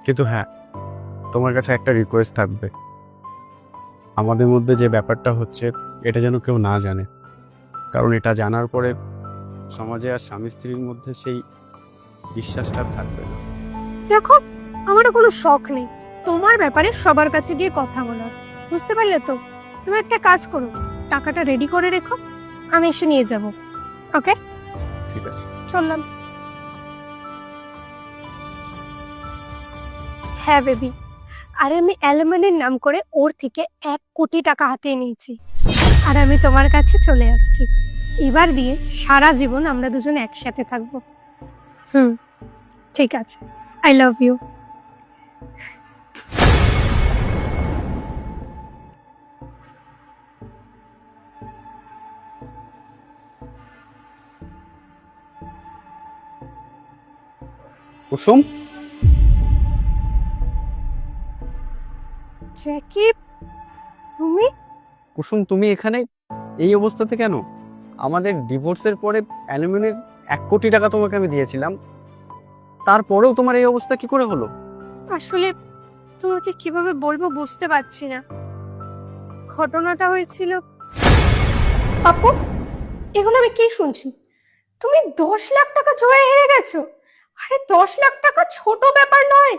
কিন্তু হ্যাঁ, তোমার কাছে একটা রিকোয়েস্ট থাকবে, আমাদের মধ্যে যে ব্যাপারটা হচ্ছে এটা যেন কেউ না জানে, কারণ এটা জানার পরে সমাজে আর স্বামী স্ত্রীর মধ্যে সেই বিশ্বাসটা থাকবে না। দেখো, আমারও কোনো শখ নেই তোমার ব্যাপারে সবার কাছে গিয়ে কথা বলার, বুঝতে পারলে তো? তুমি একটা কাজ করো, টাকাটা রেডি করে রেখো, আমি এসে নিয়ে যাব। ওকে, ঠিক আছে। চললাম। হ্যাঁ বেবি, আর আমি অ্যালুমিনের নাম করে ওর থেকে 1 কোটি টাকা হাতিয়ে নিয়েছি, আর আমি তোমার কাছে চলে আসছি। এবার দিয়ে সারা জীবন আমরা দুজন একসাথে থাকবো। ঠিক আছে, আই লাভ ইউ। কুসুম, জ্যাকি, তুমি? কুসুম তুমি এখানে এই অবস্থাতে কেন? আমাদের ডিভোর্সের পরে অ্যালুমিনিয়ামের 1 কোটি টাকা তোমাকে আমি দিয়েছিলাম, তারপরেও তোমার এই অবস্থা কি করে হলো? আসলে তোমাকে কিভাবে বলবো বুঝতে পারছি না। ঘটনাটা হয়েছিল, আপু, এগুলো আমি কি শুনছি? তুমি 10 লাখ টাকা জোয়ায় হেরে গেছো? আরে 10 লাখ টাকা ছোট ব্যাপার নয়।